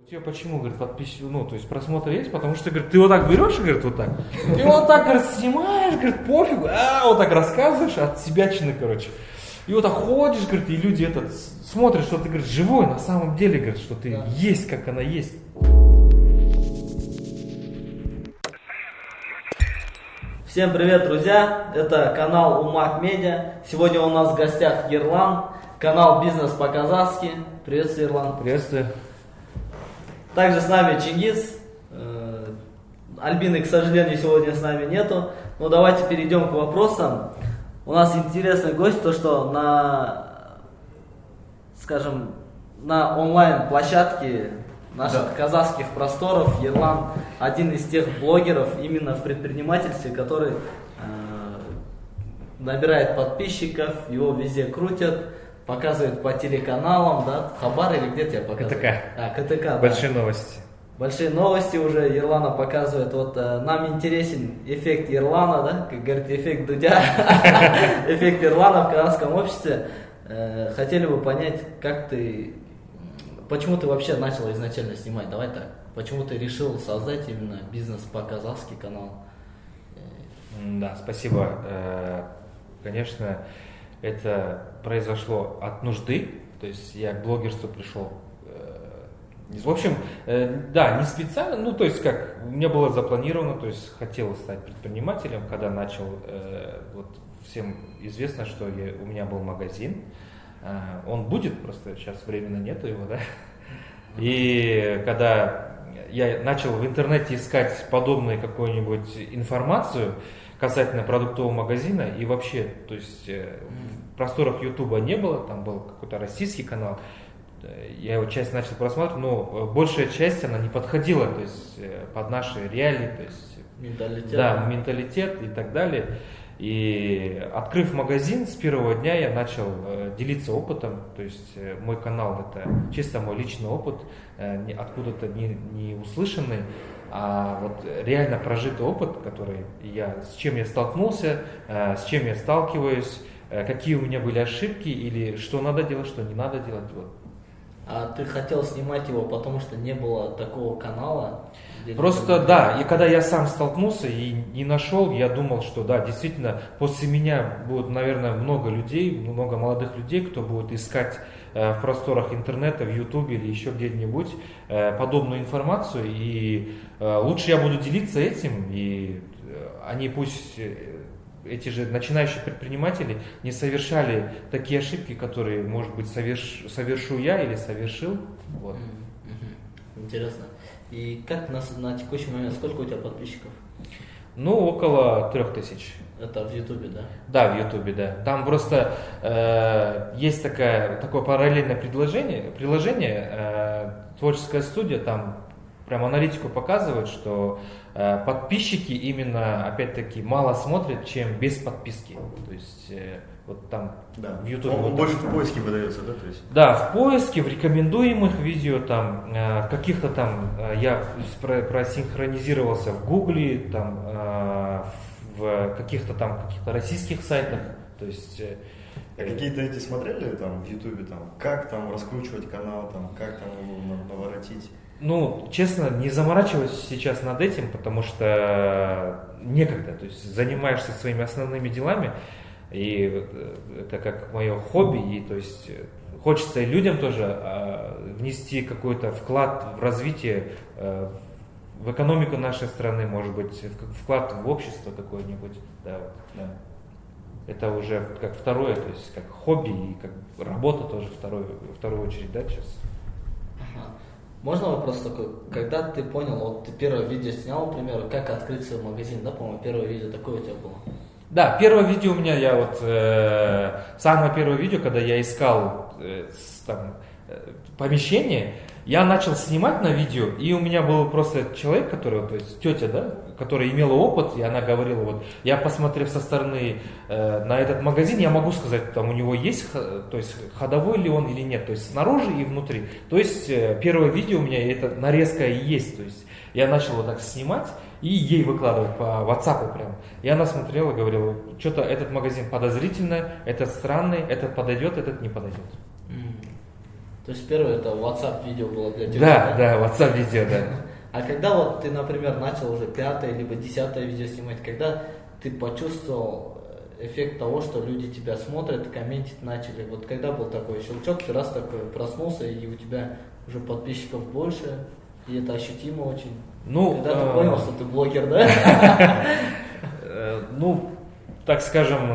У тебя почему, говорит, подписчик, ну, то есть просмотр есть, потому что, говорит, ты вот так берешь, говорит, вот так, и вот так, говорит, снимаешь, говорит, пофигу, вот так рассказываешь от себячины, короче. И вот так ходишь, говорит, и люди смотрят, что ты, говорит, живой, на самом деле, говорит, что ты есть, как она есть. Всем привет, друзья! Это канал Умак Медиа. Сегодня у нас в гостях Ерлан, канал Бизнес по-казахски. Приветствую, Ерлан. Приветствую. Также с нами Чингиз. Альбины, к сожалению, сегодня с нами нету. Но давайте перейдем к вопросам. У нас интересный гость, то что на онлайн-площадке наших казахских просторов Ерлан один из тех блогеров именно в предпринимательстве, который набирает подписчиков, его везде крутят, показывает по телеканалам, да, Хабар или где тебя показывают? КТК. КТК, Большие да. новости. Большие новости уже Ерлана показывают. Вот нам интересен эффект Ерлана, да, как говорит, эффект Дудя, эффект Ерлана в казахском обществе. Хотели бы понять, почему ты вообще начал изначально снимать? Давай так. Почему ты решил создать именно бизнес по-казахски канал? Да, спасибо. Конечно, это произошло от нужды. То есть я к блогерству пришел. В общем, да, не специально, ну, то есть как, у меня было запланировано, то есть хотел стать предпринимателем, когда начал, вот всем известно, что у меня был магазин, он будет, просто сейчас временно нету его, да, и когда я начал в интернете искать подобную какую-нибудь информацию касательно продуктового магазина и вообще, то есть в просторах Ютуба не было, там был какой-то российский канал, я его часть начал просматривать, но большая часть она не подходила, то есть под наши реалии, то есть менталитет и так далее. И открыв магазин, с первого дня я начал делиться опытом, то есть мой канал это чисто мой личный опыт, откуда-то не услышанный, а вот реально прожитый опыт, с чем я столкнулся, с чем я сталкиваюсь, какие у меня были ошибки или что надо делать, что не надо делать. Вот. А ты хотел снимать его, потому что не было такого канала? Просто да, и когда я сам столкнулся и не нашел, я думал, что да, действительно, после меня будет, наверное, много людей, много молодых людей, кто будет искать в просторах интернета, в Ютубе или еще где-нибудь подобную информацию, и лучше я буду делиться этим, и они пусть... Эти же начинающие предприниматели не совершали такие ошибки, которые, может быть, совершу я или совершил. Вот. Интересно. И как на текущий момент, сколько у тебя подписчиков? Ну, около 3000. Это в Ютубе, да? Да, в Ютубе, да. Там просто есть такое параллельное приложение, творческая студия, там прям аналитику показывает, что подписчики именно, опять-таки, мало смотрят, чем без подписки. То есть вот там в YouTube. Он больше в поиске выдается, да? То есть? Да, в поиске, в рекомендуемых видео, там, каких-то там, я просинхронизировался в Гугле, там, в каких-то российских сайтах. То есть какие-то эти смотрели там в Ютубе, там, как там раскручивать канал, там, как там его наворотить? Ну, честно, не заморачиваюсь сейчас над этим, потому что некогда, то есть занимаешься своими основными делами, и это как мое хобби, и то есть хочется и людям тоже внести какой-то вклад в развитие, в экономику нашей страны, может быть, вклад в общество какое-нибудь, да. Это уже как второе, то есть как хобби и как работа тоже в вторую очередь, да, сейчас. Можно вопрос такой, когда ты понял, вот ты первое видео снял, например, как открыть свой магазин, да, по-моему, первое видео такое у тебя было? Да, первое видео у меня, самое первое видео, когда я искал помещение, я начал снимать на видео, и у меня был просто человек, то есть тетя, да, которая имела опыт, и она говорила, вот, я посмотрев со стороны на этот магазин, я могу сказать, там у него есть, то есть ходовой ли он или нет, то есть снаружи и внутри. То есть первое видео у меня, это нарезка и есть, то есть я начал вот так снимать и ей выкладывать по WhatsApp прям. И она смотрела, говорила, что-то этот магазин подозрительно, этот странный, этот подойдет, этот не подойдет. То есть первое это WhatsApp видео было для тебя? Да, WhatsApp видео, да. А когда вот ты, например, начал уже 5-е либо 10-е видео снимать, когда ты почувствовал эффект того, что люди тебя смотрят, комментить начали? Вот когда был такой щелчок, ты раз такой проснулся, и у тебя уже подписчиков больше, и это ощутимо очень. Ну, когда ты понял, что ты блогер, да? Ну, так скажем,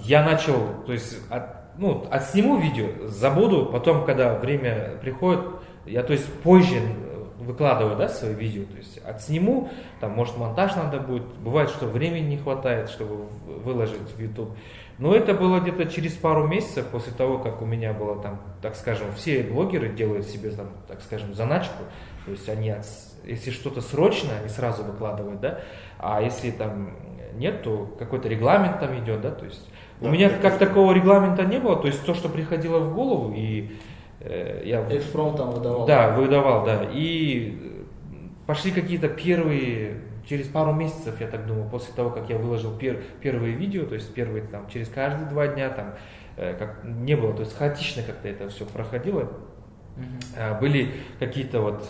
я начал, то есть, отсниму видео, забуду, потом, когда время приходит, я, то есть, позже выкладываю, да, свои видео, то есть, отсниму, там, может, монтаж надо будет, бывает, что времени не хватает, чтобы выложить в YouTube. Но это было где-то через пару месяцев после того, как у меня было там, так скажем, все блогеры делают себе там, так скажем, заначку, то есть они, если что-то срочное, они сразу выкладывают, да, а если там нет, то какой-то регламент там идет, да, то есть у меня как такого регламента не было, то есть то, что приходило в голову, и я... Экспром там выдавал. Да, выдавал, да, и пошли какие-то первые... Через пару месяцев, я так думаю, после того, как я выложил первые видео, то есть первые там через каждые 2 дня, там, как не было, то есть хаотично как-то это все проходило, были какие-то вот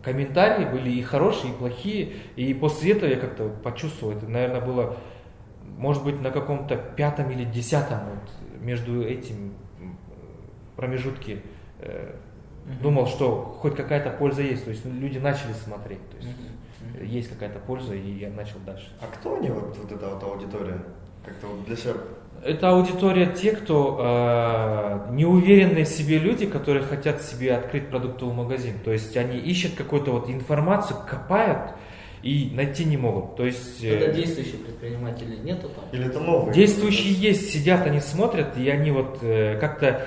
комментарии, были и хорошие, и плохие, и после этого я как-то почувствовал, это, наверное, было, может быть, на каком-то 5-м или 10-м вот, между этим промежутке, думал, что хоть какая-то польза есть, то есть люди начали смотреть, то есть есть какая-то польза, и я начал дальше. А кто они, вот эта вот аудитория? Как-то вот для себя... Это аудитория те, кто неуверенные в себе люди, которые хотят себе открыть продуктовый магазин. То есть они ищут какую-то вот информацию, копают и найти не могут. То есть, это действующие предприниматели нету там? Или это новые? Действующие есть, сидят, они смотрят, и они вот как-то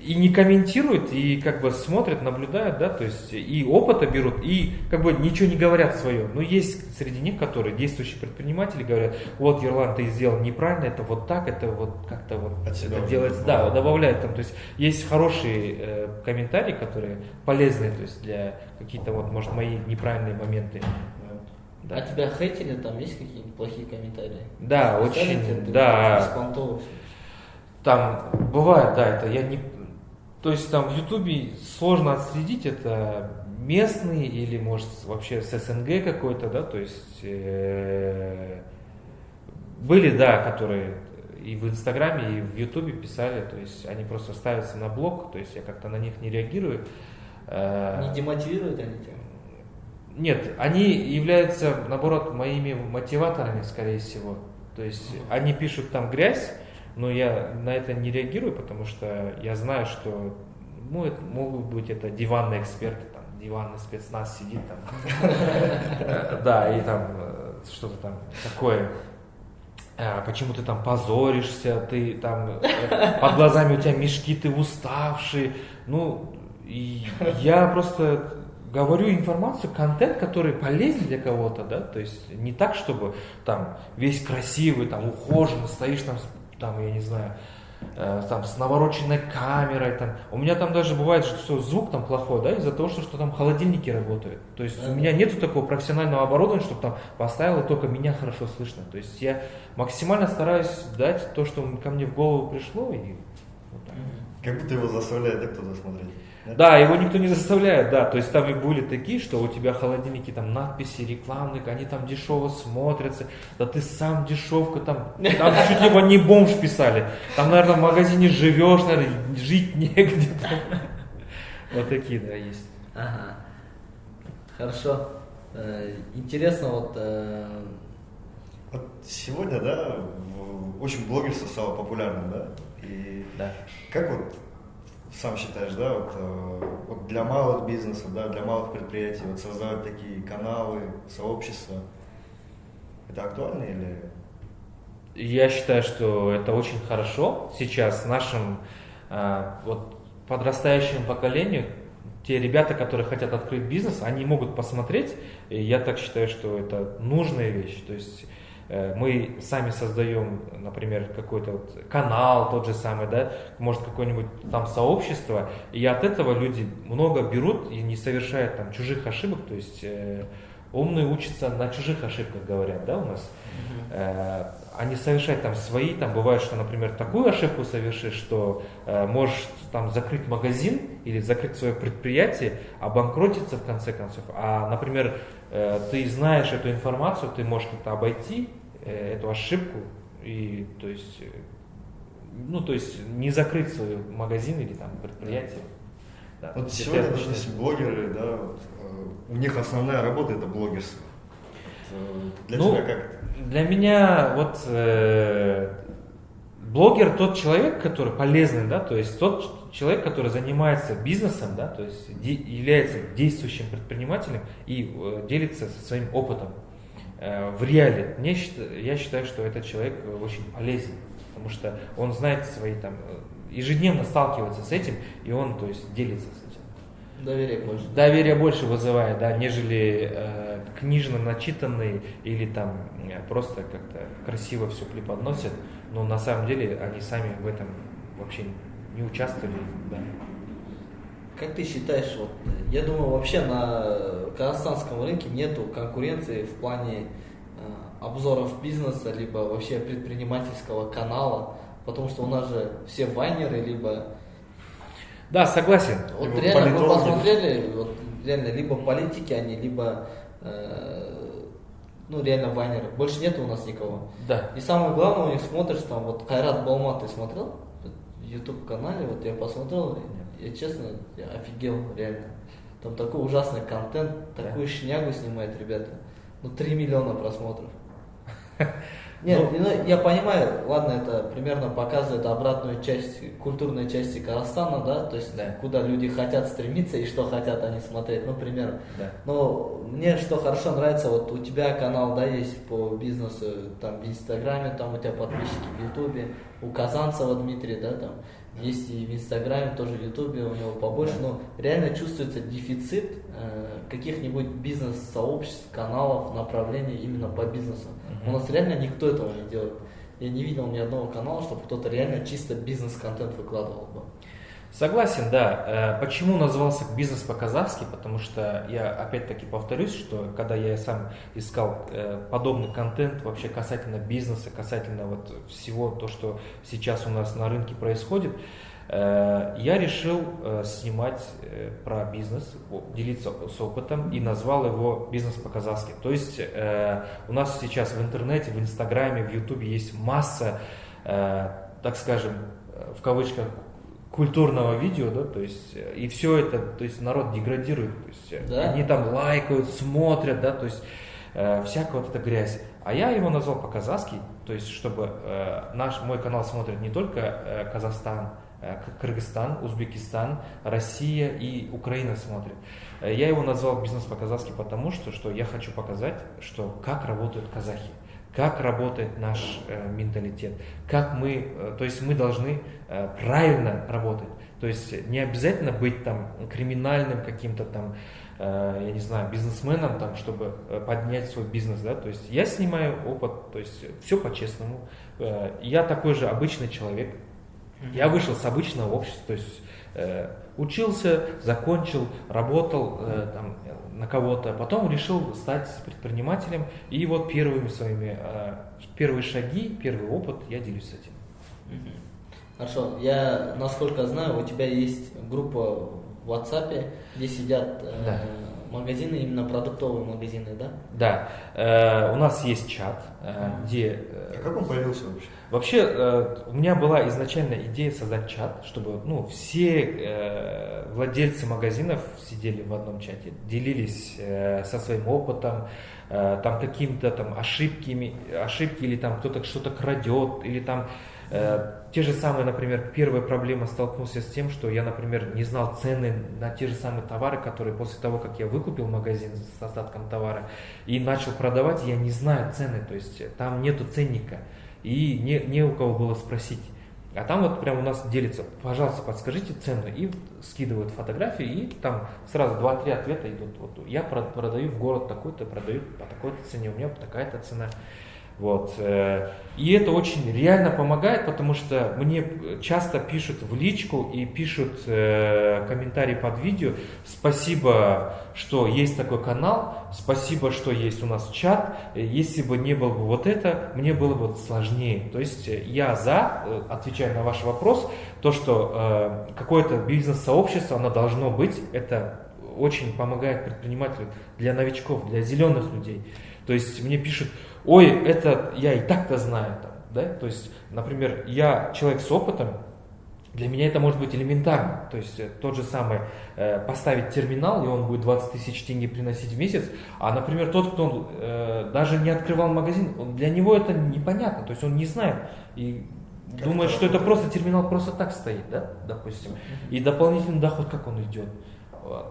и не комментируют, и как бы смотрят, наблюдают, да, то есть и опыта берут, и как бы ничего не говорят свое. Но есть среди них, которые действующие предприниматели говорят, вот, Ерлан, ты сделал неправильно, это вот так, это вот как-то вот это делается, да, добавляют там, то есть есть хорошие комментарии, которые полезные, то есть для какие-то вот, может, мои неправильные моменты. Да. А тебя хейтили, там есть какие-нибудь плохие комментарии? Да, очень, да. Там бывает, да, это я не... То есть там в Ютубе сложно отследить, это местные или может вообще с СНГ какой-то, да, то есть были, да, которые и в Инстаграме, и в Ютубе писали, то есть они просто ставятся на блок, то есть я как-то на них не реагирую. Не демотивируют они тебя? Нет, они являются, наоборот, моими мотиваторами, скорее всего. То есть они пишут там грязь, но я на это не реагирую, потому что я знаю, что это, могут быть это диванные эксперты, там, диванный спецназ сидит там, да, и там что-то там такое. Почему ты там позоришься, ты там под глазами у тебя мешки, ты уставший. Ну, и я просто говорю информацию, контент, который полезен для кого-то, да, то есть не так, чтобы там весь красивый, там ухоженный, стоишь там, я не знаю, там с навороченной камерой, там. У меня там даже бывает, что звук там плохой, да, из-за того, что там холодильники работают. То есть у меня нету такого профессионального оборудования, чтобы там поставил и только меня хорошо слышно. То есть я максимально стараюсь дать то, что ко мне в голову пришло, и вот так. Как будто его заставляет, да, кто-то смотреть. Да, его никто не заставляет, да, то есть там и были такие, что у тебя холодильники, там надписи рекламные, они там дешево смотрятся, да ты сам дешевка, там чуть либо не бомж писали, там, наверное, в магазине живешь, наверное, жить негде. Вот такие, да, есть. Ага, хорошо, интересно вот... Вот сегодня, да, очень блогерство стало популярным, да, и да. Как вот сам считаешь, да, вот для малых бизнесов, да, для малых предприятий, вот создавать такие каналы, сообщества, это актуально или... Я считаю, что это очень хорошо сейчас нашим вот подрастающему поколению. Те ребята, которые хотят открыть бизнес, они могут посмотреть, и я так считаю, что это нужная вещь. То есть мы сами создаем, например, какой-то вот канал, тот же самый, да, может какое-нибудь там сообщество, и от этого люди много берут и не совершают там чужих ошибок, то есть Умные учатся на чужих ошибках, говорят, да, у нас. Они совершают там свои, там бывает, что, например, такую ошибку совершишь, что можешь там закрыть магазин или закрыть свое предприятие, обанкротиться в конце концов. А, например, ты знаешь эту информацию, ты можешь как-то обойти эту ошибку и, то есть, не закрыть свой магазин или там предприятие. Да. Вот сегодня, допустим, блогеры, да, у них основная работа это блогерство. Для тебя как? Для меня вот блогер тот человек, который полезный, да, то есть тот человек, который занимается бизнесом, да, то есть является действующим предпринимателем и делится своим опытом в реале. Я считаю, что этот человек очень полезен, потому что он знает свои там, ежедневно сталкивается с этим, и он, то есть, делится с этим. Доверие больше вызывает, да, нежели книжно начитанные или там просто как-то красиво все преподносят, но на самом деле они сами в этом вообще не участвовали, да. Как ты считаешь, вот, я думаю, вообще на казахстанском рынке нету конкуренции в плане обзоров бизнеса, либо вообще предпринимательского канала, потому что у нас же все вайнеры, либо... Да, согласен. Вот либо реально мы политологи. посмотрели, вот реально либо политики они, либо реально вайнеры. Больше нету у нас никого. Да. И самое главное, у них смотришь там, вот Кайрат Балма, ты смотрел? В YouTube канале, вот я посмотрел, я честно, я офигел, реально. Там такой ужасный контент, такую шнягу снимают ребята. 3 миллиона просмотров. Нет, я понимаю, ладно, это примерно показывает обратную часть, культурной части Казахстана, да, то есть куда люди хотят стремиться и что хотят они смотреть, примерно. Да. Но мне что хорошо нравится, вот у тебя канал, да, есть по бизнесу, там в Инстаграме, там у тебя подписчики в Ютубе, у Казанцева Дмитрия, да, там есть и в Инстаграме, тоже в Ютубе у него побольше, но реально чувствуется дефицит каких-нибудь бизнес-сообществ, каналов, направлений именно по бизнесу. У нас реально никто этого не делает. Я не видел ни одного канала, чтобы кто-то реально чисто бизнес-контент выкладывал бы. Согласен, да. Почему назвался бизнес по-казахски? Потому что я опять-таки повторюсь, что когда я сам искал подобный контент вообще касательно бизнеса, касательно вот всего то, что сейчас у нас на рынке происходит, я решил снимать про бизнес, делиться с опытом и назвал его «Бизнес по-казахски». То есть у нас сейчас в интернете, в Инстаграме, в Ютубе есть масса, так скажем, в кавычках, культурного видео, да, то есть и все это, то есть народ деградирует, то есть да? Они там лайкают, смотрят, да, то есть всякая вот эта грязь. А я его назвал по-казахски, то есть чтобы мой канал смотрит не только Казахстан, Кыргызстан, Узбекистан, Россия и Украина смотрят. Я его назвал «Бизнес по-казахски», потому что я хочу показать, что как работают казахи, как работает наш менталитет, как то есть мы должны правильно работать. То есть не обязательно быть там криминальным каким-то там, я не знаю, бизнесменом, там, чтобы поднять свой бизнес, да, то есть я снимаю опыт, то есть все по-честному. Я такой же обычный человек. Я вышел с обычного общества, то есть учился, закончил, работал там, на кого-то, потом решил стать предпринимателем, и вот первые шаги, первый опыт, я делюсь с этим. Хорошо, я, насколько знаю, у тебя есть группа в WhatsApp, где сидят магазины, именно продуктовые магазины, да? Да, у нас есть чат, где... А как он появился вообще? Вообще, у меня была изначально идея создать чат, чтобы все владельцы магазинов сидели в одном чате, делились со своим опытом, там какими-то там ошибки или там кто-то что-то крадет, или там те же самые, например, первая проблема, столкнулся с тем, что я, например, не знал цены на те же самые товары, которые после того, как я выкупил магазин с остатком товара и начал продавать, я не знаю цены, то есть там нету ценника. И не у кого было спросить. А там вот прям у нас делится, пожалуйста, подскажите цену, и скидывают фотографии, и там сразу 2-3 ответа идут. Вот я продаю в город такой-то, продаю по такой-то цене, у меня такая-то цена. Вот. И это очень реально помогает, потому что мне часто пишут в личку и пишут комментарии под видео: спасибо, что есть такой канал, спасибо, что есть у нас чат, если бы не было бы вот это, мне было бы сложнее. То есть я отвечая на ваш вопрос, то, что какое-то бизнес-сообщество, оно должно быть, это очень помогает предпринимателю для новичков, для зеленых людей. То есть мне пишут: ой, это я и так-то знаю. Там, да? То есть, например, я человек с опытом, для меня это может быть элементарно. То есть тот же самый поставить терминал, и он будет 20 тысяч тенге приносить в месяц. А, например, тот, кто даже не открывал магазин, для него это непонятно. То есть он не знает и как думает, что это просто терминал просто так стоит, да, допустим. И дополнительный доход, как он идет.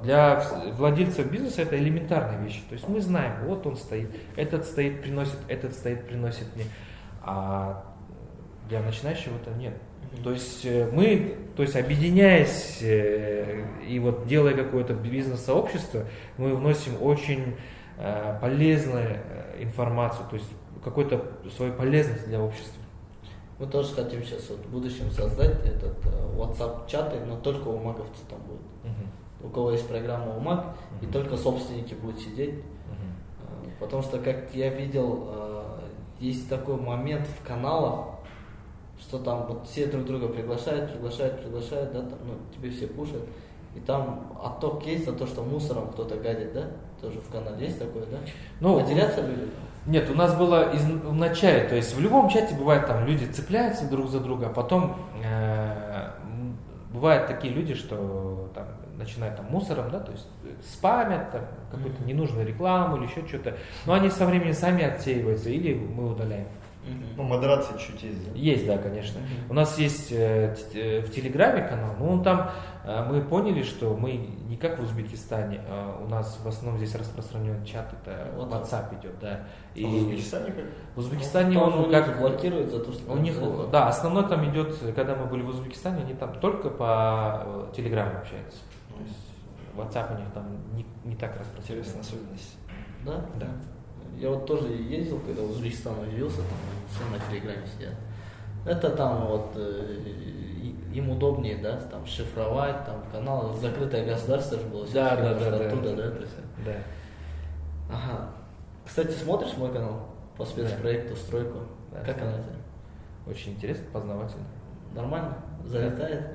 Для владельцев бизнеса это элементарные вещи. То есть мы знаем, вот он стоит, этот стоит, приносит мне. А для начинающего это нет. То есть мы, объединяясь и вот делая какое-то бизнес-сообщество, мы вносим очень полезную информацию, то есть какую-то свою полезность для общества. Мы тоже хотим сейчас вот в будущем создать этот WhatsApp-чаты, но только у маговцев там будет. У кого есть программа УМАГ, и только собственники будут сидеть. Потому что, как я видел, есть такой момент в каналах, что там вот все друг друга приглашают, да, там, тебе все пушат. И там отток есть за то, что мусором кто-то гадит, да? Тоже в канале есть такое, да? Потеряться люди? Нет, у нас было в начале, то есть в любом чате бывает, там люди цепляются друг за друга, а потом бывают такие люди, что там начинают там мусором, да, то есть спамят там какую-то ненужную рекламу или еще что-то, но они со временем сами отсеиваются или мы удаляем. Модерация чуть есть, да? Есть, да, конечно. У нас есть в Телеграме канал, но он там, мы поняли, что мы не как в Узбекистане, у нас в основном здесь распространен чат, это WhatsApp идет, да. И в Узбекистане как? В Узбекистане он как блокирует за то, что у них, да, основной там идет, когда мы были в Узбекистане, они там только по Телеграму общаются. То есть WhatsApp у них там не так распространен. Интересная особенность. Да? Да. Я вот тоже ездил, когда в Узбекистан удивился, там все на Телеграме сидят. Это там вот им удобнее, да, там шифровать, там канал, закрытое государство же было. Да. Оттуда, да? Да. Ага. Кстати, смотришь мой канал по спецпроекту «Стройку»? Да, как она тебе? Очень интересно, познавательно. Нормально? Залетает?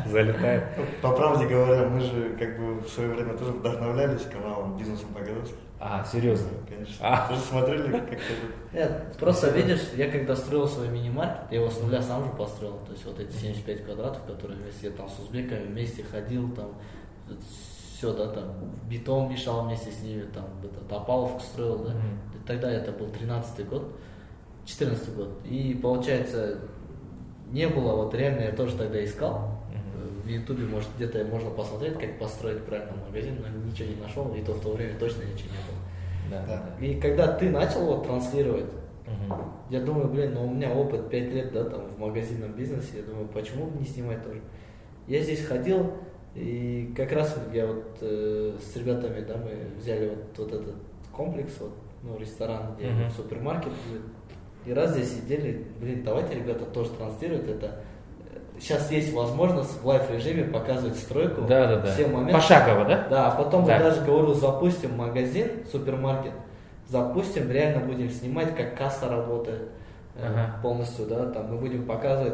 Залетает. По правде говоря, мы же как бы в свое время тоже вдохновлялись каналом «Бизнесом по-городски». А, серьезно? Конечно. Тоже смотрели как-то? Нет, просто видишь, я когда строил свой мини-маркет, я его с нуля сам же построил. То есть вот эти 75 квадратов, которые вместе, я там с узбеками вместе ходил, там все, да, там бетон мешал вместе с ними, там опаловку строил, да. И тогда это был 13-й год, 14-й год. И получается, не было, вот реально я тоже тогда искал. В Ютубе, может, где-то можно посмотреть, как построить правильно магазин, но ничего не нашел, и то в то время точно ничего не было. Да. И когда ты начал вот транслировать, я думаю, у меня опыт 5 лет, да, там, в магазинном бизнесе, я думаю, почему бы не снимать тоже. Я здесь ходил, и как раз я вот с ребятами, да, мы взяли вот этот комплекс, вот, ресторан, где супермаркет будет, и раз здесь сидели, давайте, ребята, тоже транслировать это. Сейчас есть возможность в лайв-режиме показывать стройку, все моменты. Пошагово, да? Да, а потом я даже говорю, запустим магазин, супермаркет, запустим, реально будем снимать, как касса работает полностью, да, там мы будем показывать,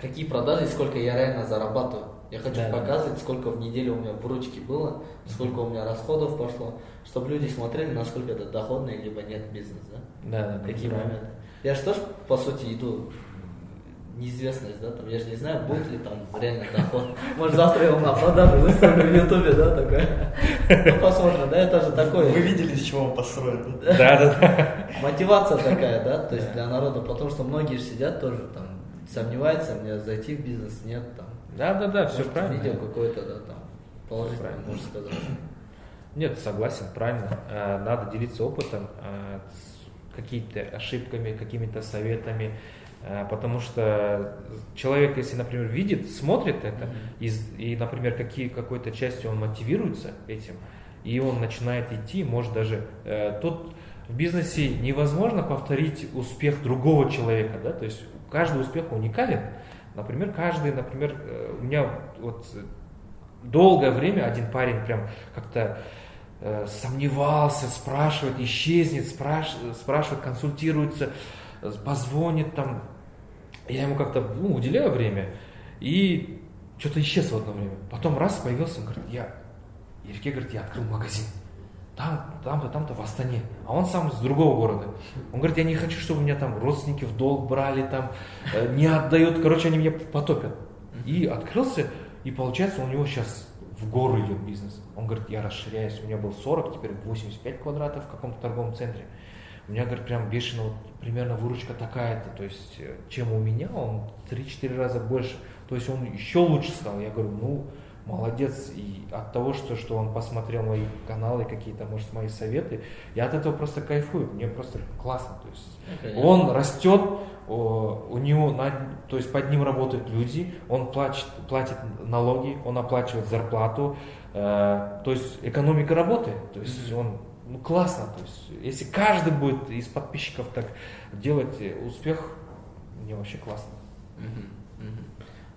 какие продажи и сколько я реально зарабатываю. Я хочу показывать, сколько в неделю у меня выручки было, сколько у меня расходов пошло, чтобы люди смотрели, насколько это доходный, либо нет бизнес, да? Какие моменты. Я же тоже, по сути, иду неизвестность, да, там, я же не знаю, будет ли там реально доход. Может, завтра его на продажу выставлю в Ютубе, да, такая. Ну, посмотрим, да, это же такое. Вы видели, с чего он построен? Да. Мотивация такая, да, то есть для народа, потому что многие же сидят тоже, там, сомневаются, мне зайти в бизнес, нет, там. Да, все правильно. Видео какое-то, да, там, положительное, можно сказать. Нет, согласен, правильно. Надо делиться опытом, какими-то ошибками, какими-то советами. Потому что человек, если, например, видит, смотрит это, и, например, какой-то частью он мотивируется этим, и он начинает идти, может даже тот в бизнесе невозможно повторить успех другого человека, да, то есть каждый успех уникален. Например, у меня вот долгое время один парень прям как-то сомневался, спрашивает, исчезнет, спрашивает, консультируется, позвонит там. Я ему как-то уделяю время, и что-то исчез в одно время. Потом раз появился, он говорит, Ерке, говорит, я открыл магазин. Там-то в Астане. А он сам с другого города. Он говорит, я не хочу, чтобы меня там родственники в долг брали, там не отдают. Короче, они меня потопят. И открылся, и получается, у него сейчас в гору идет бизнес. Он говорит, я расширяюсь. У меня был 40, теперь 85 квадратов в каком-то торговом центре. У меня, говорит, прям бешено, вот, примерно выручка такая-то. То есть, чем у меня, он 3-4 раза больше. То есть, он еще лучше стал. Я говорю, молодец. И от того, что он посмотрел мои каналы, какие-то, может, мои советы, я от этого просто кайфую. Мне просто классно. То есть, он растет, у него, то есть под ним работают люди, он платит налоги, он оплачивает зарплату. То есть экономика работает. То есть он классно. То есть, если каждый будет из подписчиков так делать успех, мне вообще классно.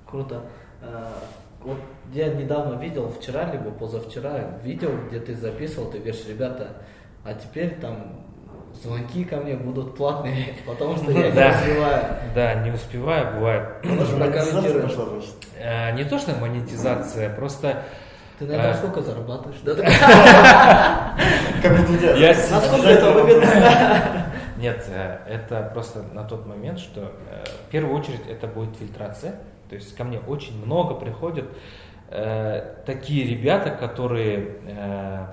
Круто. Вот я недавно видел, вчера либо позавчера, видео, где ты записывал, ты говоришь, ребята, а теперь там звонки ко мне будут платные, потому что я не успеваю. Да, не успеваю, бывает. Можно прокомментировать. Не то, что монетизация, просто... Ты на этом сколько зарабатываешь? Насколько это выгодно? Нет, это просто на тот момент, что в первую очередь это будет фильтрация. То есть ко мне очень много приходят такие ребята, которые...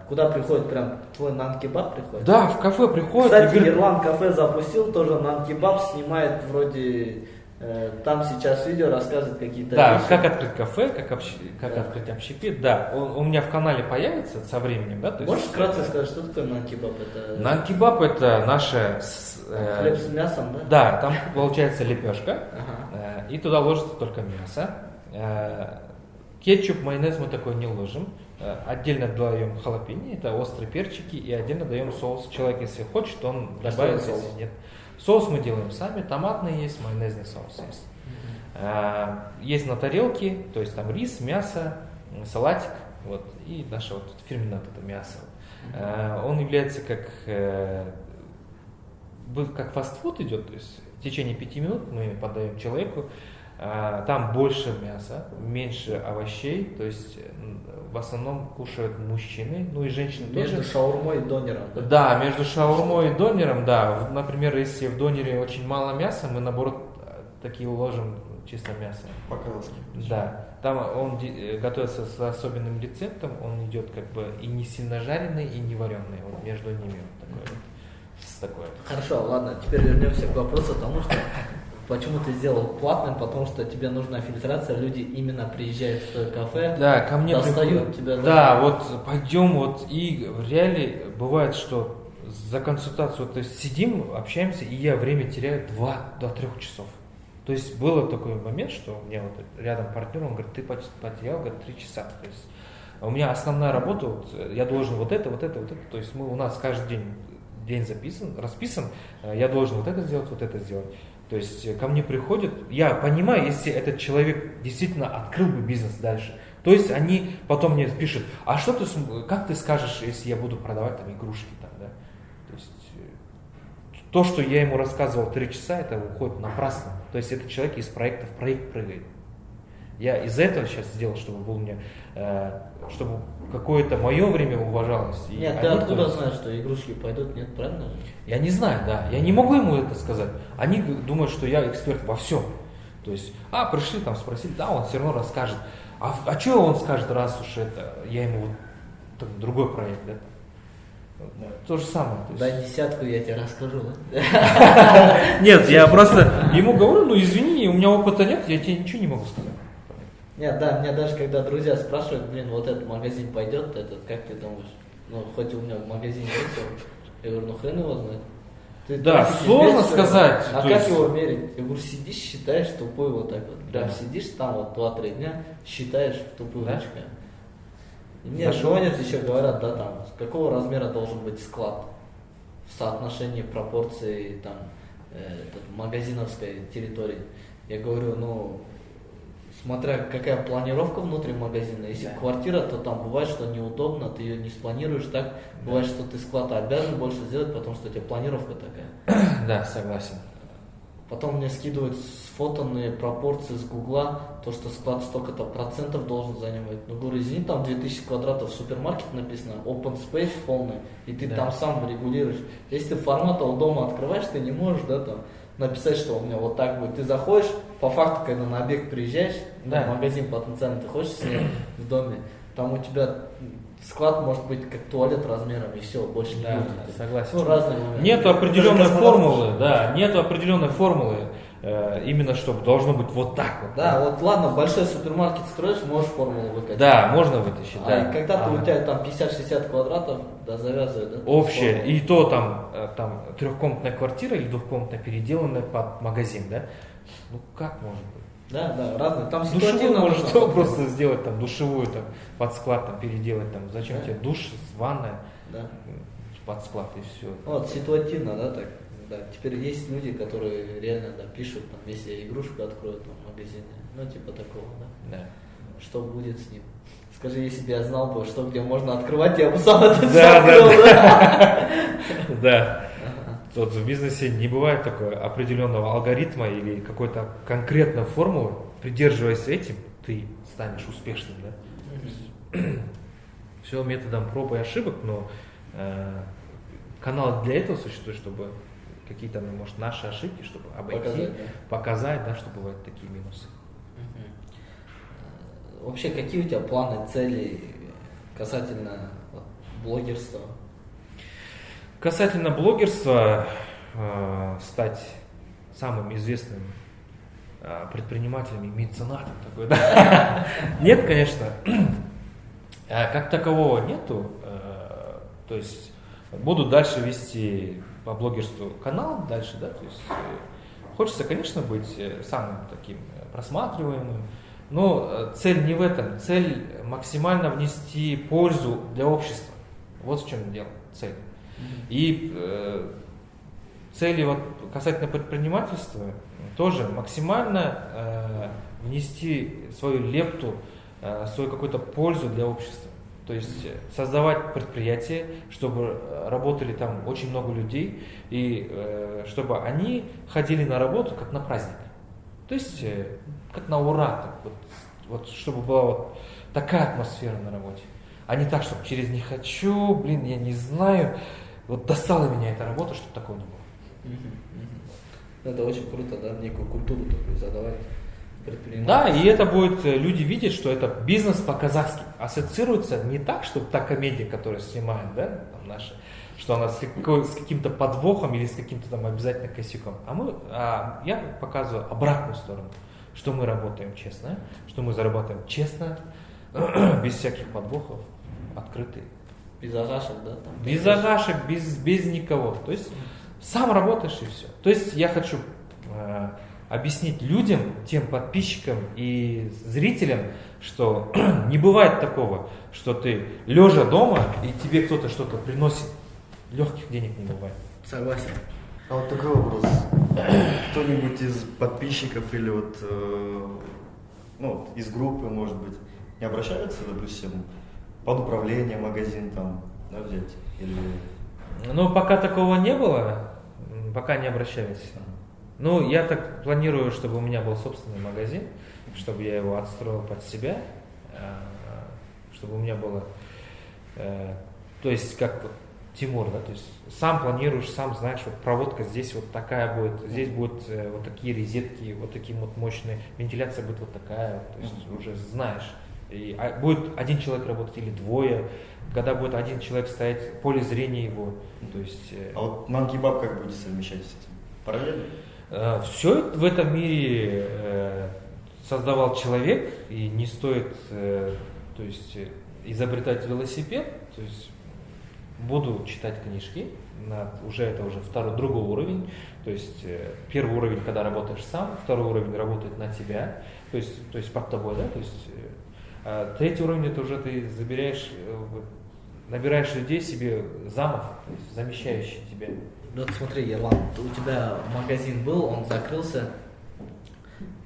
Куда приходят? Прям твой нан-кебаб приходит? Да, в кафе приходят. Кстати, Ерлан кафе запустил, тоже нан-кебаб, снимает вроде... Там сейчас видео рассказывает какие-то вещи. Да, как открыть кафе, как открыть общепит. Да, он у меня в канале появится со временем. Да, то есть, можешь вкратце сказать, что такое нан-кебаб? Нан-кебаб это наша... хлеб с мясом, да? Да, там получается лепешка, и туда ложится только мясо. Кетчуп, майонез мы такой не ложим. Отдельно даем халапеньо, это острые перчики, и отдельно даем соус. Человек, если хочет, он добавит, если нет. Соус мы делаем сами, томатный есть, майонезный соус есть. Есть на тарелке, то есть там рис, мясо, салатик, вот, и наше вот фирменное вот это мясо. Он является как фастфуд идет, то есть в течение 5 минут мы подаем человеку. Там больше мяса, меньше овощей, то есть в основном кушают мужчины, и женщины тоже. Между шаурмой и донером. Да, между шаурмой и донером, да. Например, если в донере очень мало мяса, мы наоборот такие уложим чисто мясо. По-крылски. Да. Там он готовится с особенным рецептом, он идет как бы и не сильно жареный, и не вареный. Вот между ними вот такое. Хорошо, ладно, теперь вернемся к вопросу, потому что почему ты сделал платным, потому что тебе нужна фильтрация, люди именно приезжают в твое кафе, да, ко мне достают тебя. Да, вот пойдем, вот, и в реале бывает, что за консультацию, то есть сидим, общаемся, и я время теряю 2 до 3 часов. То есть был такой момент, что у меня вот рядом партнер, он говорит, ты потерял, говорит, 3 часа. То есть у меня основная работа, вот, я должен вот это, то есть у нас каждый день расписан, я должен вот это сделать. То есть ко мне приходят, я понимаю, если этот человек действительно открыл бы бизнес дальше. То есть они потом мне пишут, а как ты скажешь, если я буду продавать там игрушки там, да? То есть то, что я ему рассказывал 3 часа, это уходит напрасно. То есть этот человек из проекта в проект прыгает. Я из-за этого сейчас сделал, чтобы был у меня, чтобы какое-то мое время уважалось. Нет, ты откуда знаешь, что игрушки пойдут? Нет, правильно? Я не знаю, да. Я не могу ему это сказать. Они думают, что я эксперт во всем. То есть, пришли там спросить, да, он все равно расскажет. А что он скажет, раз уж это, я ему вот другой проект, да? То же самое. То есть... Дай 10, я тебе расскажу, да? Нет, я просто ему говорю, извини, у меня опыта нет, я тебе ничего не могу сказать. Нет, да, меня даже когда друзья спрашивают, вот этот магазин пойдет, как ты думаешь? Хоть у меня в магазине есть, я говорю, хрен его знает. Да, сложно сказать. А как его мерить? Я говорю, сидишь, считаешь тупой вот так вот. Прям сидишь там вот 2-3 дня, считаешь тупую ручкой. И мне звонят еще, говорят, да, там, какого размера должен быть склад соотношении пропорции там магазиновской территории. Я говорю, ну, смотря какая планировка внутри магазина. Если квартира, то там бывает, что неудобно, ты ее не спланируешь так. Бывает, что ты склад обязан больше сделать, потому что у тебя планировка такая. Да, согласен. Потом мне скидывают сфотанные пропорции с Гугла, то, что склад столько-то процентов должен занимать. Ну, говорю, извини, там 2000 квадратов супермаркет написано, open space полный, и ты там сам регулируешь. Если ты формат у дома открываешь, ты не можешь, да, там, написать, что у меня вот так будет. Ты заходишь, по факту, когда на объект приезжаешь, в магазин потенциально, ты хочешь снять в доме, там у тебя склад может быть как туалет размером, и все, больше не будет. Согласен. Ну, разные моменты. Нету определенной формулы, нету определенной формулы, именно чтобы должно быть вот так вот. Да, вот ладно, большой супермаркет строишь, можешь формулу выкатить. Да, можно вытащить, и когда-то у тебя там 50-60 квадратов, да, завязывает, да? Общее, и то там трехкомнатная квартира или двухкомнатная переделанная под магазин, да? Ну как может быть? Да, разные. Там Душевую ситуативно можно можно просто сделать, там, душевую там, под склад там, переделать, там, зачем тебе душ, ванная, под склад и все. Вот, ситуативно, да, так. Да. Теперь есть люди, которые реально пишут, там, если я игрушку открою там, в магазине, ну типа такого, да. Что будет с ним? Скажи, если бы я знал бы, что где можно открывать, я бы сам это открыл. Да. Вот в бизнесе не бывает такого определенного алгоритма или какой-то конкретной формулы. Придерживаясь этим, ты станешь успешным, да? Все методом проб и ошибок, но канал для этого существует, чтобы какие-то, может, наши ошибки, чтобы обойти, показать, да, что бывают такие минусы. Вообще, какие у тебя планы, цели касательно блогерства? Касательно блогерства, стать самым известным предпринимателем и меценатом такой, да? Нет, конечно, как такового нету. То есть буду дальше вести по блогерству канал дальше, да, то есть хочется, конечно, быть самым таким просматриваемым, но цель не в этом, цель максимально внести пользу для общества. Вот в чем дело, цель. И цели вот касательно предпринимательства тоже максимально внести свою лепту, свою какую-то пользу для общества. То есть создавать предприятия, чтобы работали там очень много людей, и чтобы они ходили на работу как на праздник. То есть как на ура, так, вот чтобы была вот такая атмосфера на работе. А не так, чтобы через «не хочу», я не знаю, вот достала меня эта работа, чтобы такого не было. Это очень круто, да, некую культуру такую задавать. Да, и это будет, люди видят, что это бизнес по-казахски. Ассоциируется не так, что та комедия, которую снимают, да, там наши, что она с каким-то подвохом или с каким-то там обязательно косяком. Я показываю обратную сторону, что мы работаем честно, что мы зарабатываем честно, без всяких подвохов, открытые. Без агашек, да? Без агашек, без никого. То есть сам работаешь и все. То есть я хочу объяснить людям, тем подписчикам и зрителям, что не бывает такого, что ты лежа дома и тебе кто-то что-то приносит. Легких денег не бывает. Согласен. А вот такой вопрос. Кто-нибудь из подписчиков или из группы, может быть, не обращаются, допустим, под управление магазин там, да, взять? Или... Ну, пока такого не было, пока не обращались. Ну, я так планирую, чтобы у меня был собственный магазин, чтобы я его отстроил под себя, чтобы у меня было, то есть как Тимур, да, то есть сам планируешь, сам знаешь, вот проводка здесь вот такая будет, здесь будут вот такие розетки, вот такие вот мощные, вентиляция будет вот такая, то есть уже знаешь. И будет один человек работать или двое, когда будет один человек стоять, поле зрения его, то есть... А вот мангибаб как будете совмещать с этим? Параллельно? Все в этом мире создавал человек, и не стоит то есть, изобретать велосипед, то есть буду читать книжки, это уже другой уровень, то есть первый уровень, когда работаешь сам, второй уровень работает на тебя, то есть под тобой, да, то есть третий уровень это уже ты забираешь набираешь людей себе замов, то есть замещающих тебя. Вот смотри, Ерлан, у тебя магазин был, он закрылся.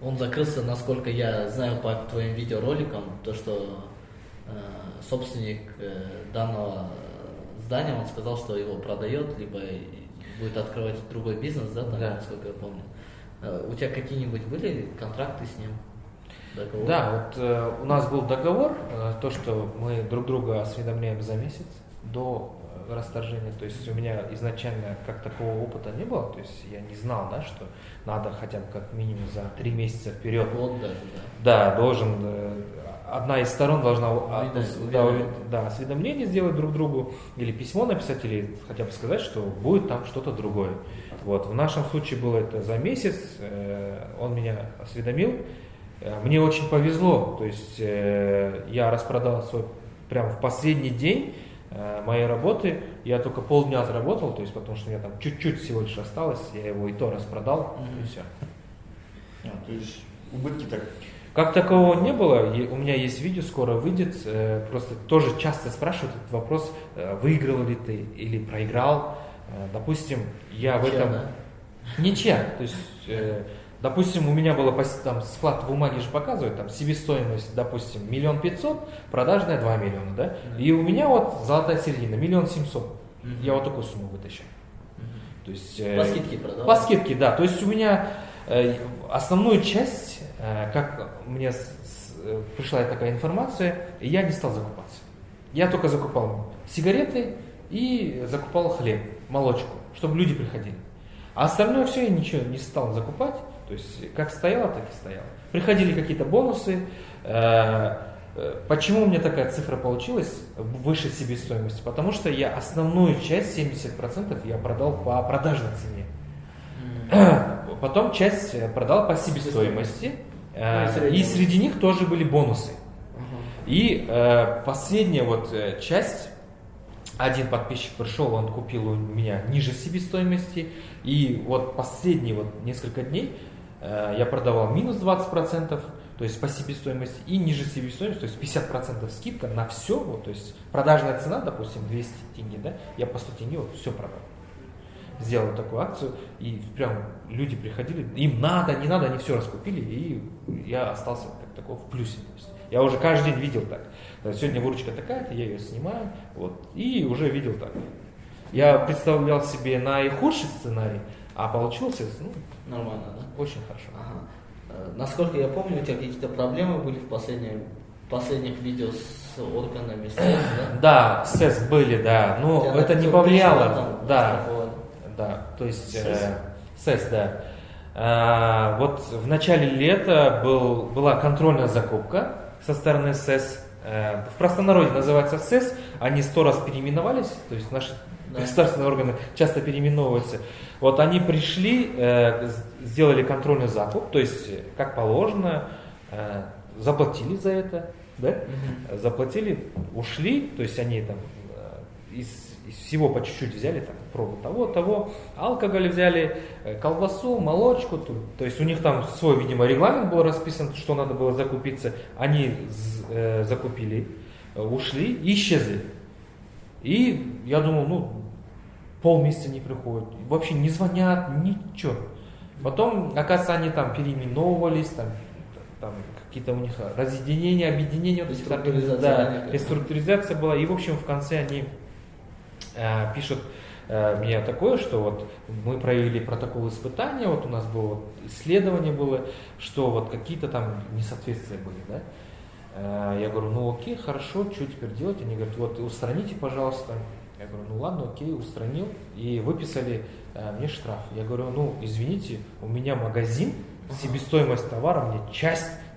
Он закрылся, насколько я знаю по твоим видеороликам, то что собственник данного здания, он сказал, что его продает, либо будет открывать другой бизнес, да, там, Да. насколько я помню. У тебя какие-нибудь были контракты с ним? Договор? Да, вот у нас был договор, то, что мы друг друга осведомляем за месяц до расторжения. То есть у меня изначально как такого опыта не было, то есть я не знал, да, что надо хотя бы как минимум за 3 месяца вперед. Вот даже, да. Да, должен, одна из сторон должна осведомление сделать друг другу, или письмо написать, или хотя бы сказать, что будет там что-то другое. Вот, в нашем случае было это за месяц, он меня осведомил, мне очень повезло, то есть я распродал свой прямо в последний день моей работы, я только полдня отработал, то есть потому что у меня там чуть-чуть всего лишь осталось, я его и то распродал, и все. То есть убытки так. Как такового не было, у меня есть видео, скоро выйдет, просто тоже часто спрашивают этот вопрос, выиграл ли ты или проиграл. Допустим, я в этом... Да? Ничья, то есть, допустим, у меня было там склад бумаги же показывает, там себестоимость, допустим, 1 500 000, продажная 2 миллиона, да? И у меня вот золотая середина, 1 700 000. Я вот такую сумму вытащил. То есть, По скидке продал? По скидке, да. То есть у меня основную часть, как мне пришла такая информация, я не стал закупаться. Я только закупал сигареты и закупал хлеб, молочку, чтобы люди приходили. А остальное все я ничего не стал закупать. То есть как стояло, так и стояло. Приходили какие-то бонусы. Почему у меня такая цифра получилась выше себестоимости? Потому что я основную часть, 70%, я продал по продажной цене. Потом часть продал по себестоимости. И среди них тоже были бонусы. И последняя вот часть, один подписчик пришел, он купил у меня ниже себестоимости. И вот последние вот несколько дней я продавал минус 20%, то есть по себестоимости, и ниже себестоимости, то есть 50% скидка на все. Вот, то есть продажная цена, допустим, 200 тенге, да, я по 100 тенге вот все продал. Сделал такую акцию, и прям люди приходили, им надо, не надо, они все раскупили, и я остался как такой в плюсе. То есть я уже каждый день видел так. Сегодня выручка такая-то, я ее снимаю, вот, и уже видел так. Я представлял себе наихудший сценарий, а получился, нормально, да? Очень хорошо. Ага. Насколько я помню, у тебя какие-то проблемы были в последних видео с органами СЭС, да? Да, СЭС были, да, но это не повлияло. Да. Да, то есть СЭС, да. Вот в начале лета была контрольная закупка со стороны СЭС. В простонародье называется СЭС, они 100 раз переименовались, то есть наши государственные органы часто переименовываются. Вот они пришли, сделали контрольный закуп, то есть как положено, заплатили за это, да? Заплатили, ушли, то есть они там из всего по чуть-чуть взяли, там, пробу того, алкоголь взяли, колбасу, молочку, то есть у них там свой, видимо, регламент был расписан, что надо было закупиться, они закупили, ушли и исчезли. И я думал, полмесяца не приходят, вообще не звонят, ничего. Потом, оказывается, они там переименовывались, там какие-то у них разъединения, объединения, реструктуризация была, и в общем в конце они пишут мне такое, что вот мы провели протокол испытания, вот у нас было исследование было, что вот какие-то там несоответствия были, да. Я говорю, окей, хорошо, что теперь делать? Они говорят, вот устраните, пожалуйста. Я говорю, ладно, окей, устранил. И выписали мне штраф. Я говорю, извините, у меня магазин, себестоимость товара, мне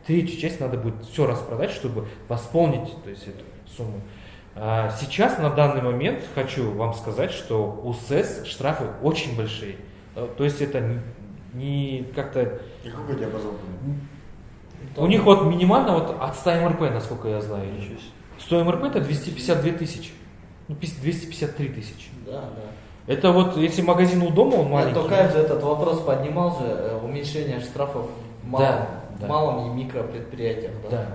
третью часть надо будет все распродать, чтобы восполнить, то есть, эту сумму. Сейчас, на данный момент, хочу вам сказать, что у СЭС штрафы очень большие. То есть это не как-то... И какой диапазон? У них вот минимально вот от 100 МРП, насколько я знаю. 100 МРП это 252 тысячи. 253 тысячи. Да. Это вот, если магазин у дома, он маленький. Только же этот вопрос поднимал же, уменьшение штрафов в малом и микропредприятиях. Да.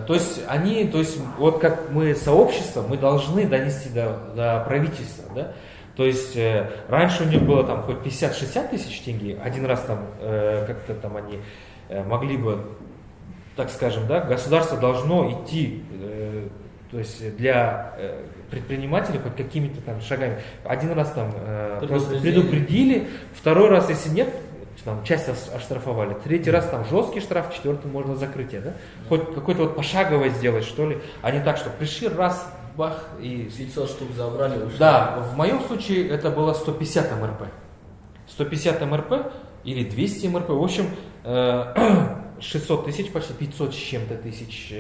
То есть, вот как мы сообщество, мы должны донести до правительства, да? То есть, раньше у них было там хоть 50-60 тысяч тенге, один раз там как-то там они могли бы, так скажем, да, государство должно идти, то есть для предпринимателей хоть какими-то там шагами. Один раз там просто предупредили, второй раз, если нет, там часть оштрафовали, третий раз там жесткий штраф, четвертый можно закрытие, да? Хоть какой-то вот пошаговое сделать, что ли, а не так, что пришли раз, бах, и... 500 штук забрали, ушли. Да, в моем случае это было 150 МРП. 150 МРП или 200 МРП, в общем, 600 тысяч, почти 500 с чем-то тысяч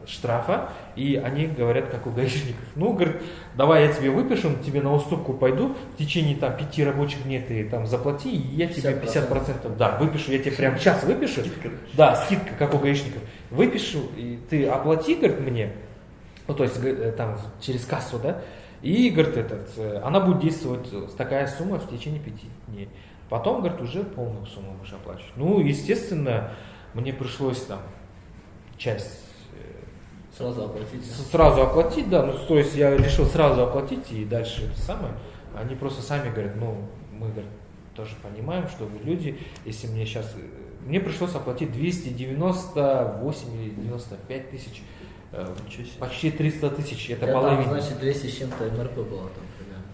штрафа, и они говорят, как у гаишников, ну, говорит, давай я тебе выпишу, тебе на уступку пойду, в течение там 5 рабочих дней ты там заплати, и я тебе 50%, да, выпишу, я тебе прямо сейчас выпишу, да, скидка, как у гаишников, выпишу, и ты оплати, говорит, мне, ну, то есть там через кассу, да, и, говорит, она будет действовать такая сумма в течение 5 дней. Потом, говорит, уже полную сумму будешь оплачивать. Ну, естественно, мне пришлось там часть сразу оплатить. Сразу оплатить, да. Ну, то есть я решил сразу оплатить, и дальше это самое. Они просто сами говорят, ну, мы, говорят, тоже понимаем, что вы люди, если мне сейчас... Мне пришлось оплатить 298 или 95 тысяч, почти 300 тысяч, это половина. Там, значит, 200 с чем-то МРП было там примерно.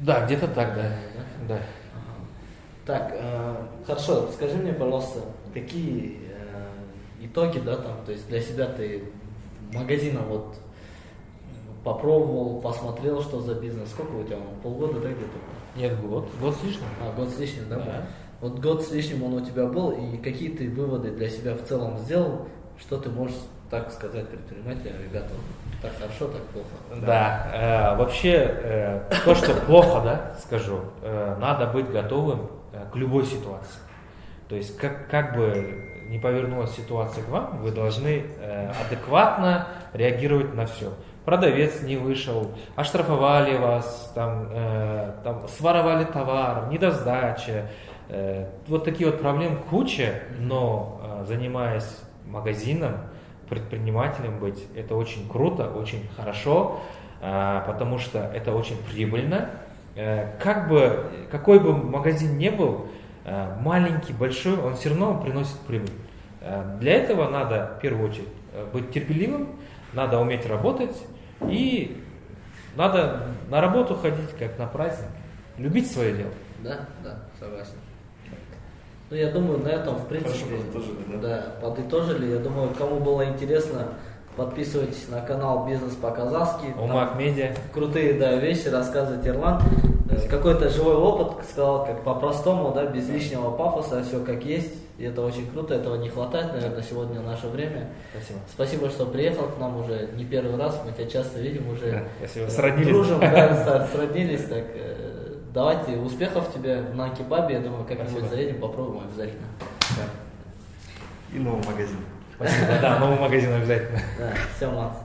Да, где-то так, да. Да. Так, хорошо, скажи мне, пожалуйста, какие итоги, да, там, то есть для себя ты магазином вот попробовал, посмотрел, что за бизнес, сколько у тебя, полгода, да, где-то? Нет, год с лишним. Год с лишним, да? Да. Вот год с лишним он у тебя был, и какие ты выводы для себя в целом сделал, что ты можешь так сказать предпринимателям, ребята, так хорошо, так плохо? Да, вообще, то, что плохо, да, скажу, надо быть готовым к любой ситуации. То есть, как бы не повернулась ситуация к вам, вы должны адекватно реагировать на все. Продавец не вышел, оштрафовали вас, там своровали товар, недосдача. Вот такие вот проблемы куча, но занимаясь магазином, предпринимателем быть, это очень круто, очень хорошо, потому что это очень прибыльно. Какой бы магазин ни был, маленький, большой, он все равно приносит прибыль. Для этого надо в первую очередь быть терпеливым, надо уметь работать и надо на работу ходить как на праздник, любить свое дело. Да, согласен. Ну, я думаю, на этом, в принципе, подытожили. Я думаю, кому было интересно, подписывайтесь на канал «Бизнес по-казахски». Умак Медиа. Крутые, вещи рассказывает Ерлан. Какой-то живой опыт, сказал, как по-простому, да, без лишнего пафоса, все как есть. И это очень круто, этого не хватает, наверное, сегодня в наше время. Спасибо. Спасибо, что приехал к нам уже не первый раз, мы тебя часто видим, уже сроднились. Дружим, да, сроднились. Так, давайте, успехов тебе на кебабе, я думаю, как-нибудь заедем, попробуем обязательно. Да. И новый магазин. Спасибо, да, новый магазин обязательно. Да, все, Макс.